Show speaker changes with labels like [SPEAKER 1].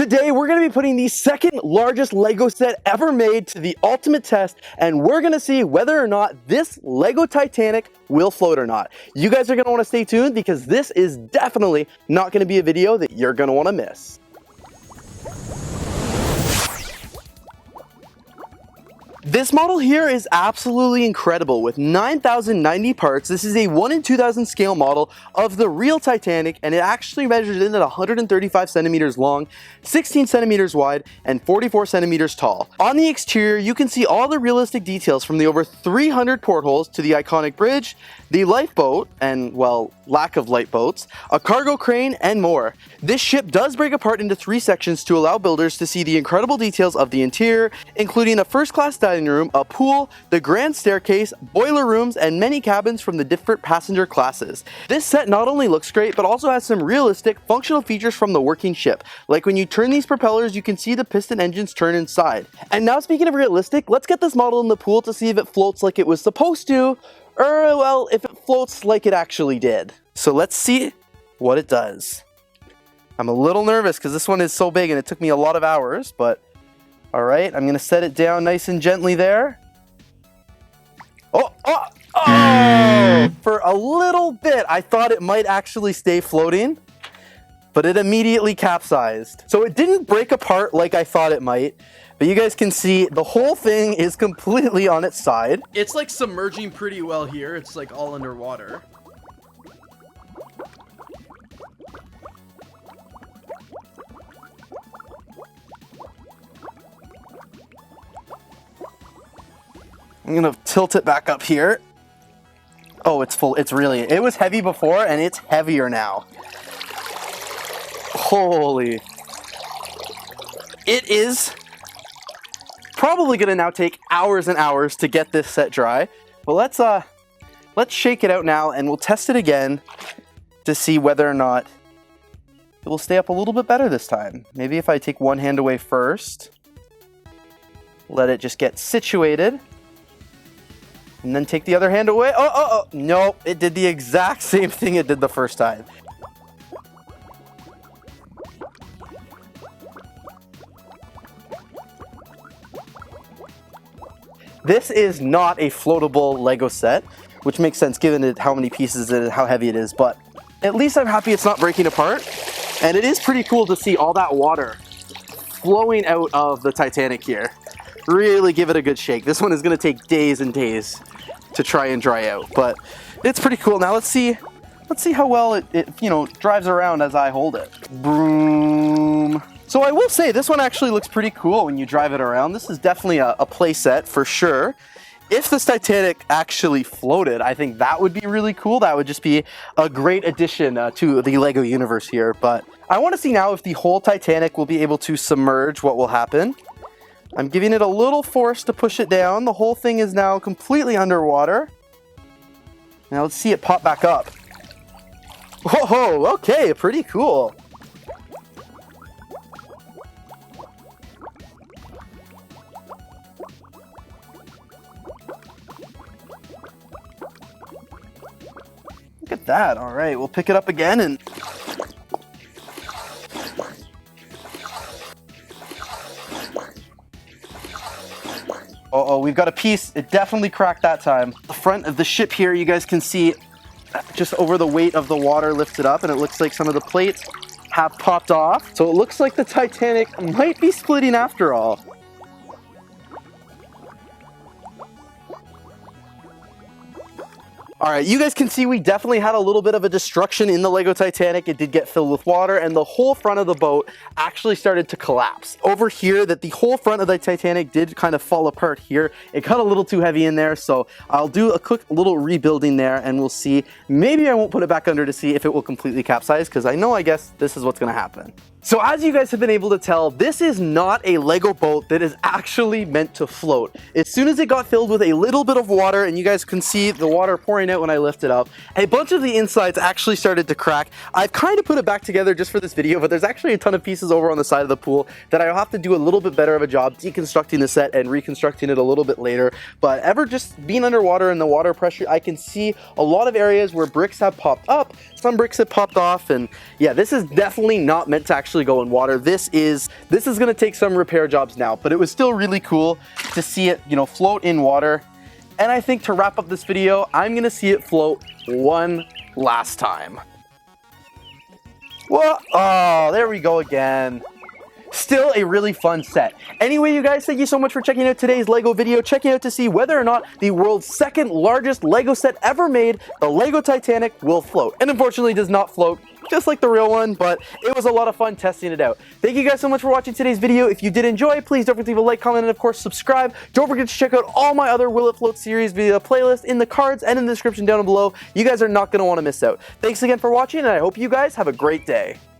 [SPEAKER 1] Today, we're going to be putting the second largest LEGO set ever made to the ultimate test, and we're going to see whether or not this LEGO Titanic will float or not. You guys are going to want to stay tuned because this is definitely not going to be a video that you're going to want to miss. This model here is absolutely incredible with 9,090 parts. This is a 1 in 2,000 scale model of the real Titanic, and it actually measures in at 135 centimeters long, 16 centimeters wide, and 44 centimeters tall. On the exterior, you can see all the realistic details from the over 300 portholes to the iconic bridge, the lifeboat, and well, lack of lifeboats, a cargo crane, and more. This ship does break apart into 3 sections to allow builders to see the incredible details of the interior, including a first-class dining room, a pool, the grand staircase, boiler rooms, and many cabins from the different passenger classes. This set not only looks great, but also has some realistic, functional features from the working ship. Like when you turn these propellers, you can see the piston engines turn inside. And now speaking of realistic, let's get this model in the pool to see if it floats like it was supposed to, or well, if it floats like it actually did. So let's see what it does. I'm a little nervous because this one is so big and it took me a lot of hours, but all right, I'm gonna set it down nice and gently there. Oh! For a little bit, I thought it might actually stay floating, but it immediately capsized. So it didn't break apart like I thought it might, but you guys can see the whole thing is completely on its side.
[SPEAKER 2] It's like submerging pretty well here. It's like all underwater.
[SPEAKER 1] I'm gonna tilt it back up here. Oh, it's full. It was heavy before and it's heavier now. Holy. It is probably gonna now take hours and hours to get this set dry. But let's shake it out now and we'll test it again to see whether or not it will stay up a little bit better this time. Maybe if I take one hand away first, let it just get situated. And then take the other hand away. Oh, nope, it did the exact same thing it did the first time. This is not a floatable LEGO set, which makes sense given how many pieces it is, how heavy it is, but at least I'm happy it's not breaking apart. And it is pretty cool to see all that water flowing out of the Titanic here. Really give it a good shake. This one is gonna take days and days to try and dry out, but it's pretty cool. Now let's see how well it drives around as I hold it. Boom. So I will say this one actually looks pretty cool when you drive it around. This is definitely a play set for sure. If this Titanic actually floated, I think that would be really cool. That would just be a great addition to the LEGO universe here. But I want to see now if the whole Titanic will be able to submerge, what will happen. I'm giving it a little force to push it down. The whole thing is now completely underwater. Now let's see it pop back up. Whoa, okay, pretty cool. Look at that. All right, we'll pick it up again and we've got a piece. It definitely cracked that time. The front of the ship here, you guys can see just over the weight of the water lifted up, and it looks like some of the plates have popped off. So it looks like the Titanic might be splitting after all. All right, you guys can see we definitely had a little bit of a destruction in the LEGO Titanic. It did get filled with water and the whole front of the boat actually started to collapse. Over here, that the whole front of the Titanic did kind of fall apart here. It got a little too heavy in there, so I'll do a quick little rebuilding there and we'll see. Maybe I won't put it back under to see if it will completely capsize because I guess this is what's gonna happen. So as you guys have been able to tell, this is not a LEGO boat that is actually meant to float. As soon as it got filled with a little bit of water, and you guys can see the water pouring out out when I lift it up. A bunch of the insides actually started to crack. I've kind of put it back together just for this video, but there's actually a ton of pieces over on the side of the pool that I'll have to do a little bit better of a job deconstructing the set and reconstructing it a little bit later. But ever just being underwater and the water pressure, I can see a lot of areas where bricks have popped up, some bricks have popped off, and yeah, this is definitely not meant to actually go in water. This is going to take some repair jobs now, but it was still really cool to see it, you know, float in water. And I think to wrap up this video, I'm going to see it float one last time. Well, oh, there we go again. Still a really fun set. Anyway, you guys, thank you so much for checking out today's LEGO video, checking out to see whether or not the world's second largest LEGO set ever made, the LEGO Titanic, will float. And unfortunately does not float, just like the real one, but it was a lot of fun testing it out. Thank you guys so much for watching today's video. If you did enjoy, please don't forget to leave a like, comment, and of course subscribe. Don't forget to check out all my other Will It Float series via the playlist in the cards and in the description down below. You guys are not going to want to miss out. Thanks again for watching, and I hope you guys have a great day.